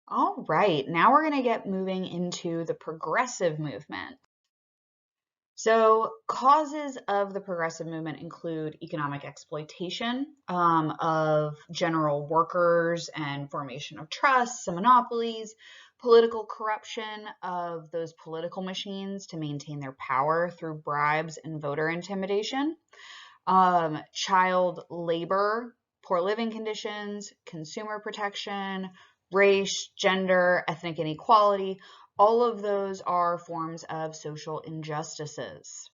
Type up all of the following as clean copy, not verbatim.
All right, now we're going to get moving into the progressive movement. So, causes of the progressive movement include economic exploitation of general workers and formation of trusts and monopolies, political corruption of those political machines to maintain their power through bribes and voter intimidation, child labor, poor living conditions, consumer protection, race, gender, ethnic inequality. All of those are forms of social injustices.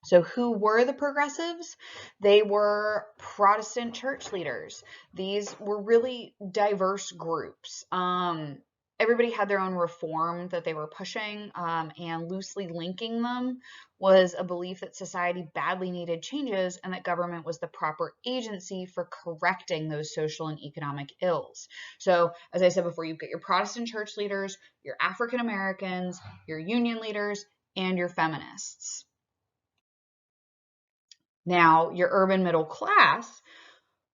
So who were the progressives? They were Protestant church leaders. These were really diverse groups. Everybody had their own reform that they were pushing, and loosely linking them was a belief that society badly needed changes and that government was the proper agency for correcting those social and economic ills. So, as I said before, you've got your Protestant church leaders, your African Americans, your union leaders, and your feminists. Now, your urban middle class,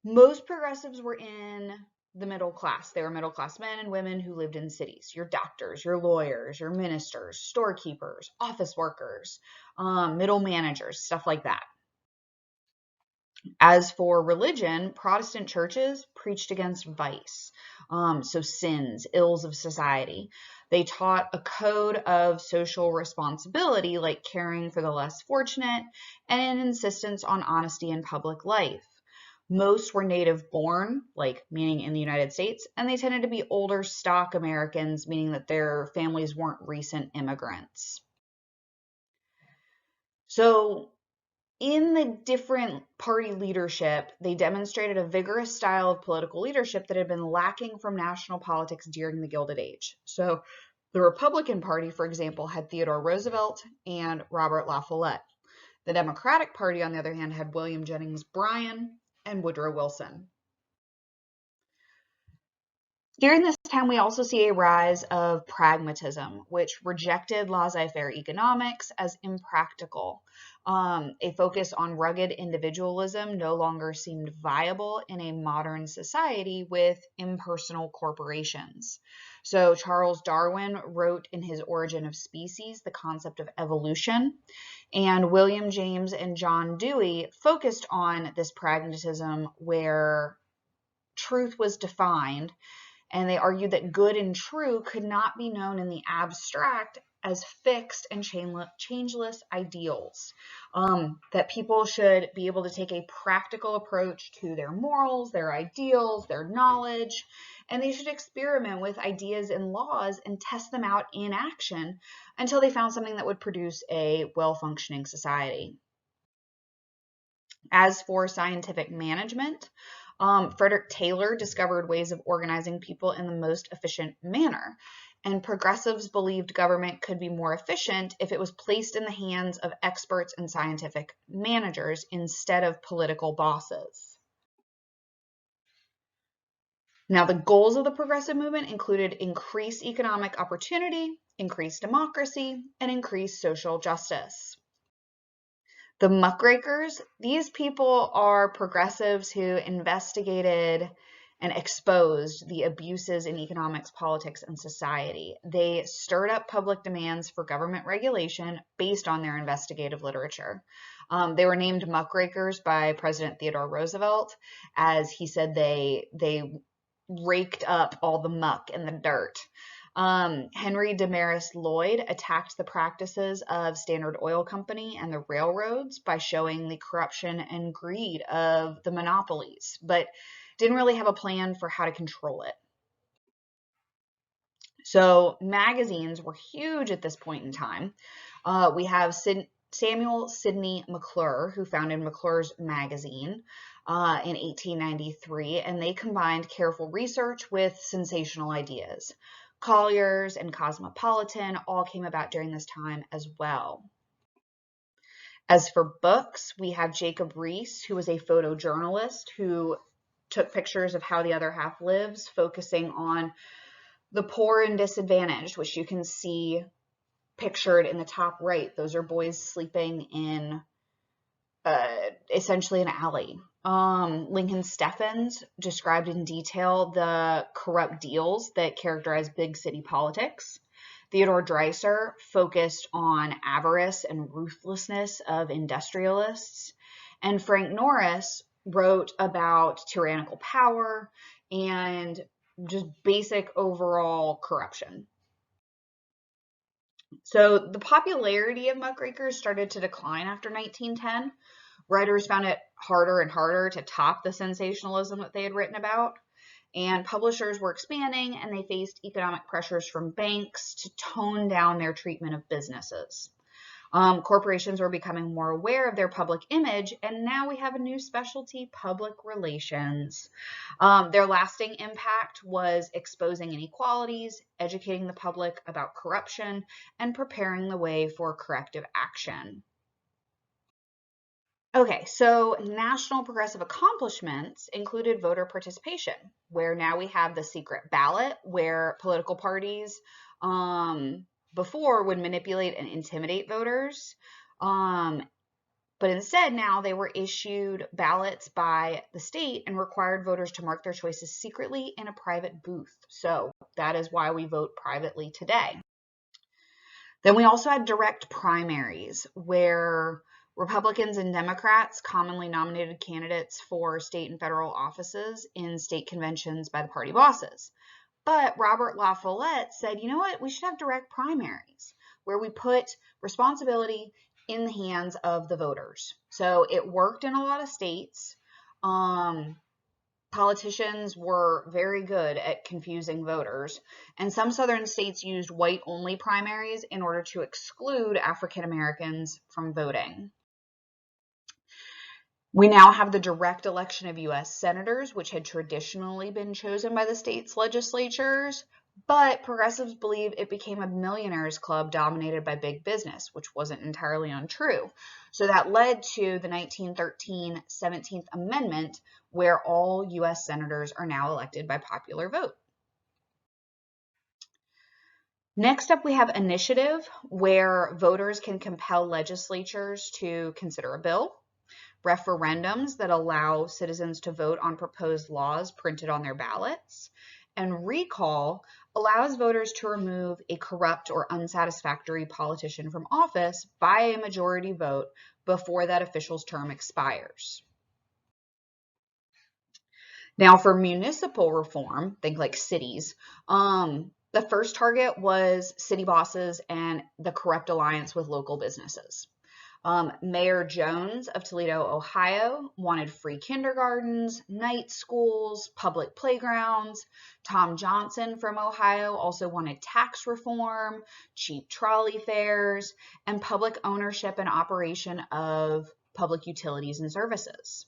most progressives were in the middle class. They were middle class men and women who lived in cities. Your doctors, your lawyers, your ministers, storekeepers, office workers, middle managers, stuff like that. As for religion, Protestant churches preached against vice, so sins, ills of society. They taught a code of social responsibility, like caring for the less fortunate, and an insistence on honesty in public life. Most were native born, like meaning in the United States, and they tended to be older stock Americans, meaning that their families weren't recent immigrants. So in the different party leadership, they demonstrated a vigorous style of political leadership that had been lacking from national politics during the Gilded Age. So the Republican Party, for example, had Theodore Roosevelt and Robert La Follette. The Democratic Party, on the other hand, had William Jennings Bryan and Woodrow Wilson. During this time, we also see a rise of pragmatism, which rejected laissez-faire economics as impractical. A focus on rugged individualism no longer seemed viable in a modern society with impersonal corporations. So Charles Darwin wrote in his Origin of Species the concept of evolution, and William James and John Dewey focused on this pragmatism where truth was defined, and they argued that good and true could not be known in the abstract as fixed and changeless ideals. That people should be able to take a practical approach to their morals, their ideals, their knowledge, and they should experiment with ideas and laws and test them out in action until they found something that would produce a well-functioning society. As for scientific management, Frederick Taylor discovered ways of organizing people in the most efficient manner. And progressives believed government could be more efficient if it was placed in the hands of experts and scientific managers instead of political bosses. Now, the goals of the progressive movement included increased economic opportunity, increased democracy, and increased social justice. The Muckrakers, these people are progressives who investigated and exposed the abuses in economics, politics, and society. They stirred up public demands for government regulation based on their investigative literature. They were named Muckrakers by President Theodore Roosevelt, as he said they raked up all the muck and the dirt. Henry Damaris Lloyd attacked the practices of Standard Oil Company and the railroads by showing the corruption and greed of the monopolies, but didn't really have a plan for how to control it. So magazines were huge at this point in time. We have Samuel Sidney McClure, who founded McClure's Magazine in 1893, and they combined careful research with sensational ideas. Collier's and Cosmopolitan all came about during this time as well. As for books, we have Jacob Riis, who was a photojournalist who took pictures of how the other half lives, focusing on the poor and disadvantaged, which you can see pictured in the top right. Those are boys sleeping in essentially an alley. Lincoln Steffens described in detail the corrupt deals that characterize big city politics. Theodore Dreiser focused on avarice and ruthlessness of industrialists. And Frank Norris wrote about tyrannical power and just basic overall corruption. So the popularity of Muckrakers started to decline after 1910. Writers found it harder and harder to top the sensationalism that they had written about. And publishers were expanding, and they faced economic pressures from banks to tone down their treatment of businesses. Corporations were becoming more aware of their public image, and now we have a new specialty, public relations. Their lasting impact was exposing inequalities, educating the public about corruption, and preparing the way for corrective action. Okay, so national progressive accomplishments included voter participation, where now we have the secret ballot, where political parties before would manipulate and intimidate voters. But instead, now they were issued ballots by the state and required voters to mark their choices secretly in a private booth. So that is why we vote privately today. Then we also had direct primaries, where Republicans and Democrats commonly nominated candidates for state and federal offices in state conventions by the party bosses. But Robert La Follette said, you know what, we should have direct primaries, where we put responsibility in the hands of the voters. So it worked in a lot of states. Politicians were very good at confusing voters, and some southern states used white-only primaries in order to exclude African Americans from voting. We now have the direct election of U.S. senators, which had traditionally been chosen by the state's legislatures, but progressives believe it became a millionaires club dominated by big business, which wasn't entirely untrue. So that led to the 1913 17th Amendment, where all U.S. senators are now elected by popular vote. Next up, we have initiative, where voters can compel legislatures to consider a bill. Referendums that allow citizens to vote on proposed laws printed on their ballots. And recall allows voters to remove a corrupt or unsatisfactory politician from office by a majority vote before that official's term expires. Now for municipal reform, think like cities, the first target was city bosses and the corrupt alliance with local businesses. Mayor Jones of Toledo, Ohio, wanted free kindergartens, night schools, public playgrounds. Tom Johnson from Ohio also wanted tax reform, cheap trolley fares, and public ownership and operation of public utilities and services.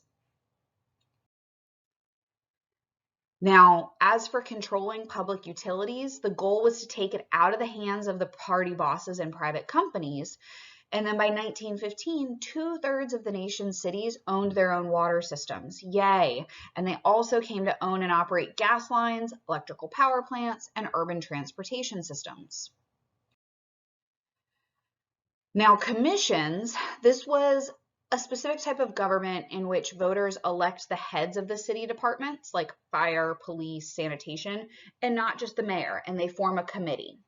Now, as for controlling public utilities, the goal was to take it out of the hands of the party bosses and private companies. And then by 1915, 2/3 of the nation's cities owned their own water systems. Yay! And they also came to own and operate gas lines, electrical power plants, and urban transportation systems. Now, commissions, this was a specific type of government in which voters elect the heads of the city departments, like fire, police, sanitation, and not just the mayor, and they form a committee.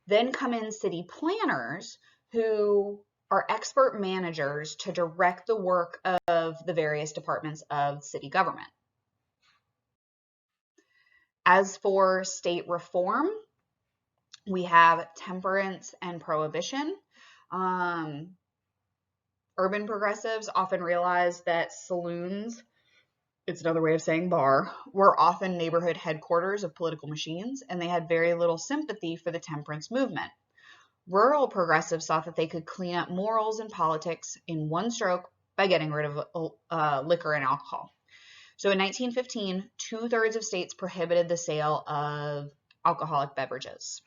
Then come in city planners, who are expert managers to direct the work of the various departments of city government. As for state reform, we have temperance and prohibition. Urban progressives often realized that saloons, it's another way of saying bar, were often neighborhood headquarters of political machines, and they had very little sympathy for the temperance movement. Rural progressives thought that they could clean up morals and politics in one stroke by getting rid of liquor and alcohol. So in 1915, 2/3 of states prohibited the sale of alcoholic beverages.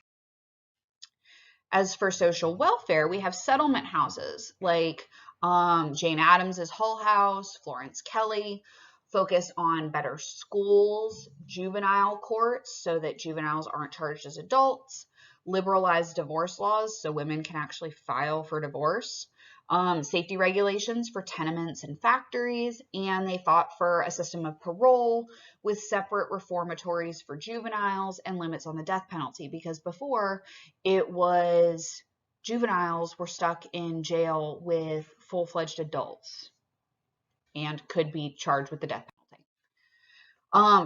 As for social welfare, we have settlement houses like Jane Addams's Hull House, Florence Kelley, focus on better schools, juvenile courts so that juveniles aren't charged as adults, liberalized divorce laws so women can actually file for divorce, safety regulations for tenements and factories, and they fought for a system of parole with separate reformatories for juveniles and limits on the death penalty, because before it was juveniles were stuck in jail with full-fledged adults and could be charged with the death penalty.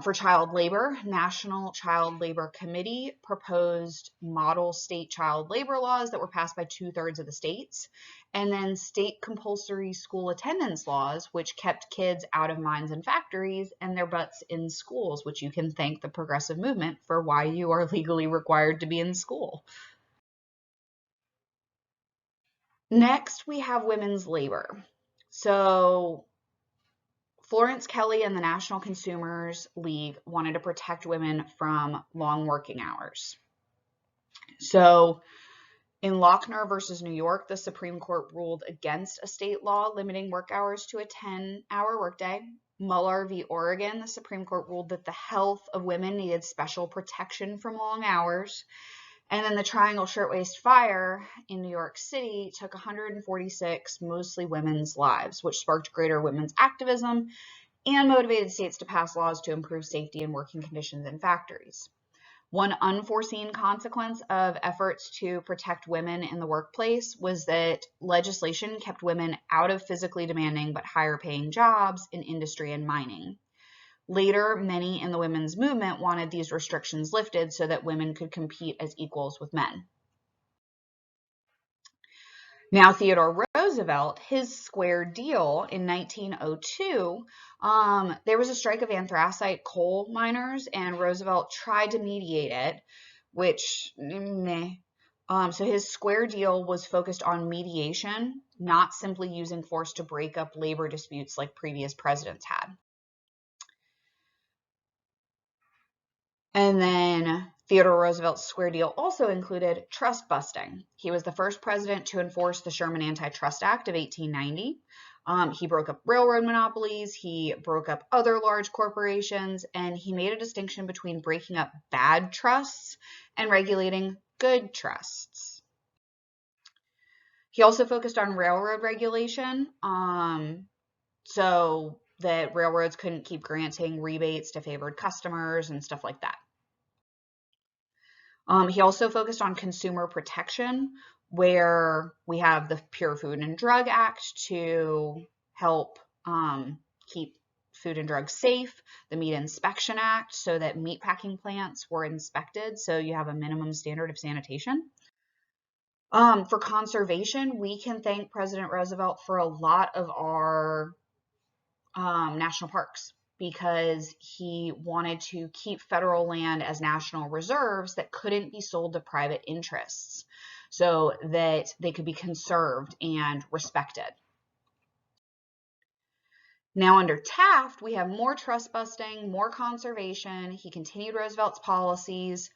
For child labor, National Child Labor Committee proposed model state child labor laws that were passed by 2/3 of the states, and then state compulsory school attendance laws, which kept kids out of mines and factories and their butts in schools, which you can thank the progressive movement for why you are legally required to be in school. Next, we have women's labor. So Florence Kelley and the National Consumers League wanted to protect women from long working hours. So in Lochner versus New York, the Supreme Court ruled against a state law limiting work hours to a 10-hour workday. Muller v. Oregon, the Supreme Court ruled that the health of women needed special protection from long hours. And then the Triangle Shirtwaist Fire in New York City took 146 mostly women's lives, which sparked greater women's activism and motivated states to pass laws to improve safety and working conditions in factories. One unforeseen consequence of efforts to protect women in the workplace was that legislation kept women out of physically demanding but higher paying jobs in industry and mining. Later, many in the women's movement wanted these restrictions lifted so that women could compete as equals with men. Now, Theodore Roosevelt, his square deal in 1902, there was a strike of anthracite coal miners, and Roosevelt tried to mediate it, which, meh. So his square deal was focused on mediation, not simply using force to break up labor disputes like previous presidents had. And then Theodore Roosevelt's square deal also included trust busting. He was the first president to enforce the Sherman Antitrust Act of 1890. He broke up railroad monopolies, he broke up other large corporations, and he made a distinction between breaking up bad trusts and regulating good trusts. He also focused on railroad regulation, so that railroads couldn't keep granting rebates to favored customers and stuff like that. He also focused on consumer protection, where we have the Pure Food and Drug Act to help keep food and drugs safe, the Meat Inspection Act so that meatpacking plants were inspected, so you have a minimum standard of sanitation. For conservation, we can thank President Roosevelt for a lot of our national parks, because he wanted to keep federal land as national reserves that couldn't be sold to private interests so that they could be conserved and respected. Now under Taft, we have more trust busting, more conservation. He continued Roosevelt's policies.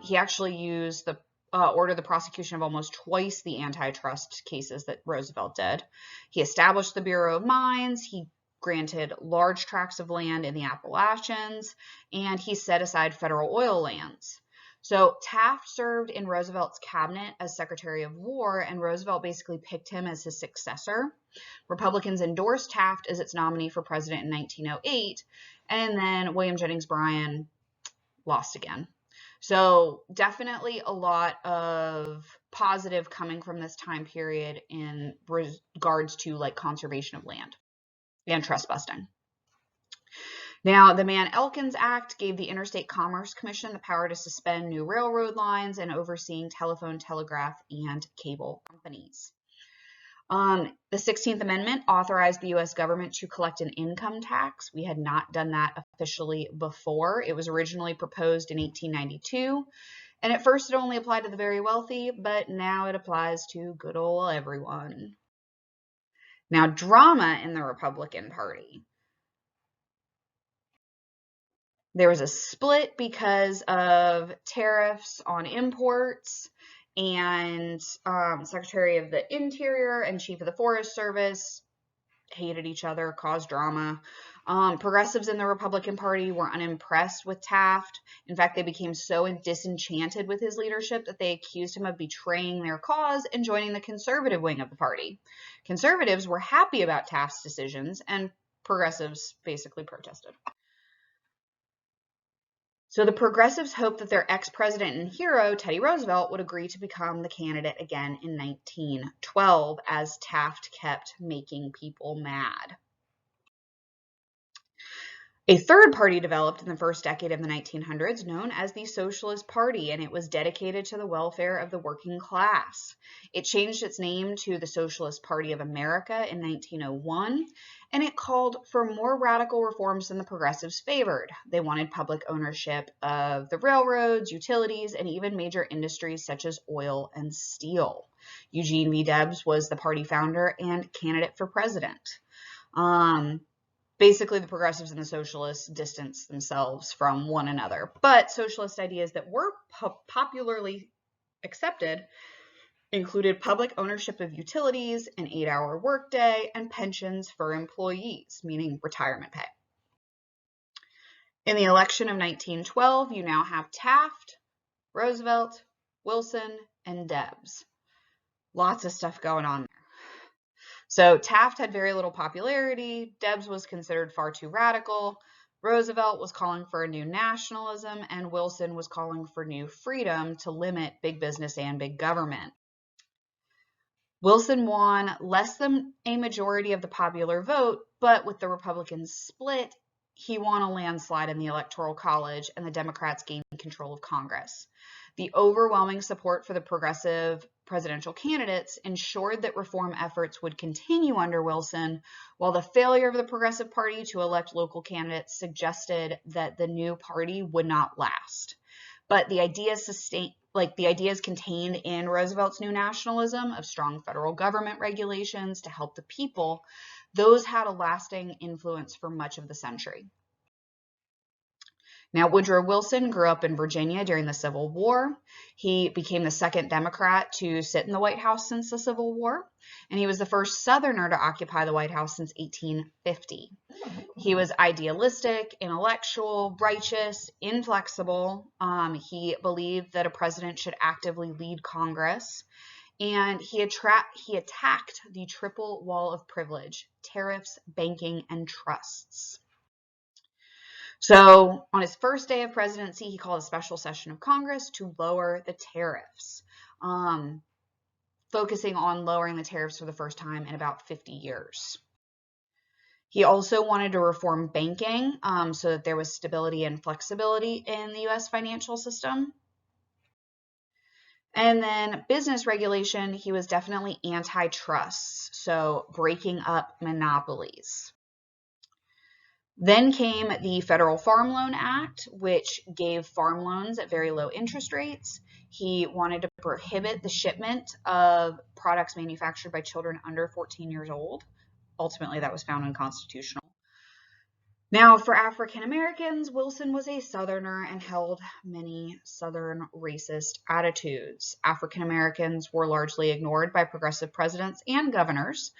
He actually used the ordered the prosecution of almost twice the antitrust cases that Roosevelt did. He established the Bureau of Mines. He granted large tracts of land in the Appalachians, and he set aside federal oil lands. So Taft served in Roosevelt's cabinet as Secretary of War, and Roosevelt basically picked him as his successor. Republicans endorsed Taft as its nominee for president in 1908, and then William Jennings Bryan lost again. So definitely a lot of positive coming from this time period in regards to like conservation of land and trust busting. Now, the Mann-Elkins Act gave the Interstate Commerce Commission the power to suspend new railroad lines and overseeing telephone, telegraph, and cable companies. The 16th Amendment authorized the U.S. government to collect an income tax. We had not done that officially before. It was originally proposed in 1892, and at first it only applied to the very wealthy, but now it applies to good old everyone. Now, drama in the Republican Party. There was a split because of tariffs on imports, and Secretary of the Interior and Chief of the Forest Service hated each other, caused drama. Progressives in the Republican Party were unimpressed with Taft. In fact, they became so disenchanted with his leadership that they accused him of betraying their cause and joining the conservative wing of the party. Conservatives were happy about Taft's decisions, and progressives basically protested. So the progressives hoped that their ex-president and hero, Teddy Roosevelt, would agree to become the candidate again in 1912, as Taft kept making people mad. A third party developed in the first decade of the 1900s, known as the Socialist Party, and it was dedicated to the welfare of the working class. It changed its name to the Socialist Party of America in 1901, and it called for more radical reforms than the progressives favored. They wanted public ownership of the railroads, utilities, and even major industries such as oil and steel. Eugene V. Debs was the party founder and candidate for president. Basically, the progressives and the socialists distanced themselves from one another. But socialist ideas that were popularly accepted included public ownership of utilities, an 8-hour workday, and pensions for employees, meaning retirement pay. In the election of 1912, you now have Taft, Roosevelt, Wilson, and Debs. Lots of stuff going on there. So Taft had very little popularity, Debs was considered far too radical, Roosevelt was calling for a new nationalism, and Wilson was calling for new freedom to limit big business and big government. Wilson won less than a majority of the popular vote, but with the Republicans split, he won a landslide in the Electoral College, and the Democrats gained control of Congress. The overwhelming support for the progressive presidential candidates ensured that reform efforts would continue under Wilson, while the failure of the Progressive Party to elect local candidates suggested that the new party would not last. But the ideas contained in Roosevelt's new nationalism of strong federal government regulations to help the people, those had a lasting influence for much of the century. Now, Woodrow Wilson grew up in Virginia during the Civil War. He became the second Democrat to sit in the White House since the Civil War, and he was the first Southerner to occupy the White House since 1850. He was idealistic, intellectual, righteous, inflexible. He believed that a president should actively lead Congress, and he attacked the triple wall of privilege: tariffs, banking, and trusts. So on his first day of presidency, he called a special session of Congress to lower the tariffs, focusing on lowering the tariffs for the first time in about 50 years. He also wanted to reform banking so that there was stability and flexibility in the U.S. financial system. And then business regulation, he was definitely antitrust, so breaking up monopolies. Then came the Federal Farm Loan Act, which gave farm loans at very low interest rates. He wanted to prohibit the shipment of products manufactured by children under 14 years old. Ultimately, that was found unconstitutional. Now, for African Americans, Wilson was a Southerner and held many Southern racist attitudes. African Americans were largely ignored by progressive presidents and governors,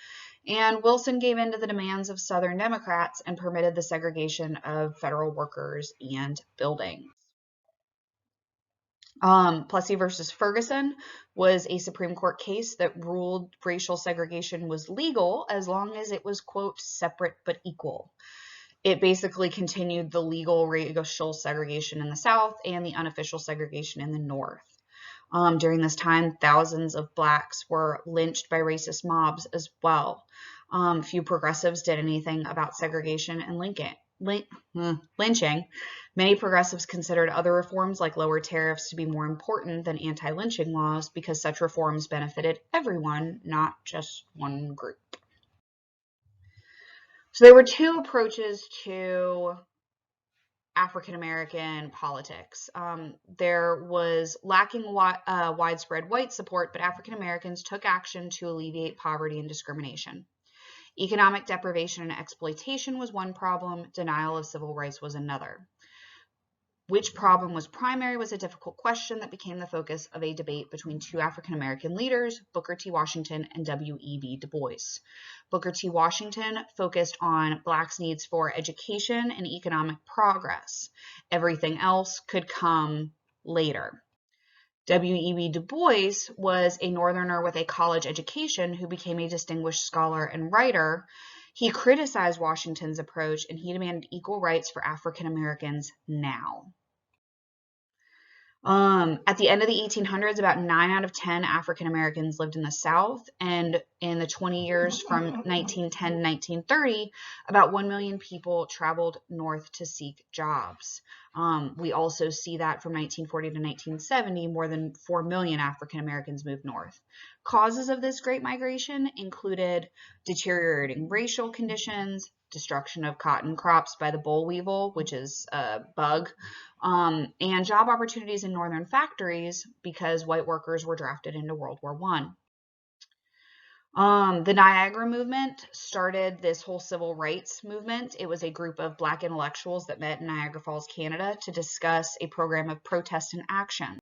and Wilson gave in to the demands of Southern Democrats and permitted the segregation of federal workers and buildings. Plessy versus Ferguson was a Supreme Court case that ruled racial segregation was legal as long as it was, quote, separate but equal. It basically continued the legal racial segregation in the South and the unofficial segregation in the North. During this time, thousands of blacks were lynched by racist mobs as well. Few progressives did anything about segregation and lynching. Many progressives considered other reforms like lower tariffs to be more important than anti-lynching laws because such reforms benefited everyone, not just one group. So there were two approaches to African American politics. There was lacking widespread white support, but African Americans took action to alleviate poverty and discrimination. Economic deprivation and exploitation was one problem, denial of civil rights was another. Which problem was primary was a difficult question that became the focus of a debate between two African American leaders, Booker T. Washington and W.E.B. Du Bois. Booker T. Washington focused on Blacks' needs for education and economic progress. Everything else could come later. W.E.B. Du Bois was a Northerner with a college education who became a distinguished scholar and writer. He criticized Washington's approach and he demanded equal rights for African Americans now. At the end of the 1800s, about 9 out of 10 African Americans lived in the South, and in the 20 years from 1910 to 1930, about 1 million people traveled north to seek jobs. We also see that from 1940 to 1970, more than 4 million African Americans moved north. Causes of this great migration included deteriorating racial conditions, destruction of cotton crops by the boll weevil, which is a bug, and job opportunities in northern factories because white workers were drafted into World War I. The Niagara movement started this whole civil rights movement. It was a group of Black intellectuals that met in Niagara Falls, Canada, to discuss a program of protest and action.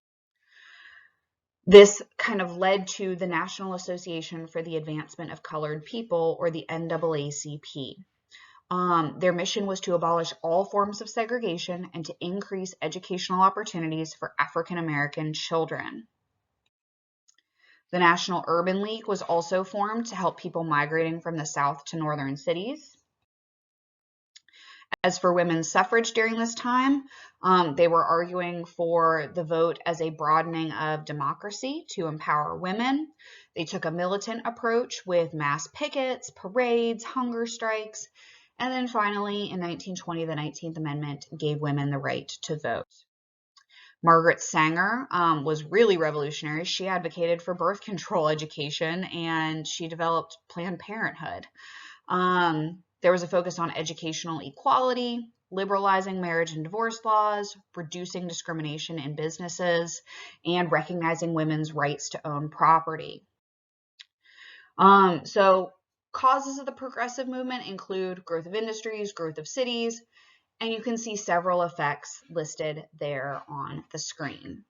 This kind of led to the National Association for the Advancement of Colored People, or the NAACP. Their mission was to abolish all forms of segregation and to increase educational opportunities for African American children. The National Urban League was also formed to help people migrating from the South to northern cities. As for women's suffrage during this time, they were arguing for the vote as a broadening of democracy to empower women. They took a militant approach with mass pickets, parades, hunger strikes. And then finally, in 1920, the 19th Amendment gave women the right to vote. Margaret Sanger was really revolutionary. She advocated for birth control education, and she developed Planned Parenthood. There was a focus on educational equality, liberalizing marriage and divorce laws, reducing discrimination in businesses, and recognizing women's rights to own property. So causes of the progressive movement include growth of industries, growth of cities, and you can see several effects listed there on the screen.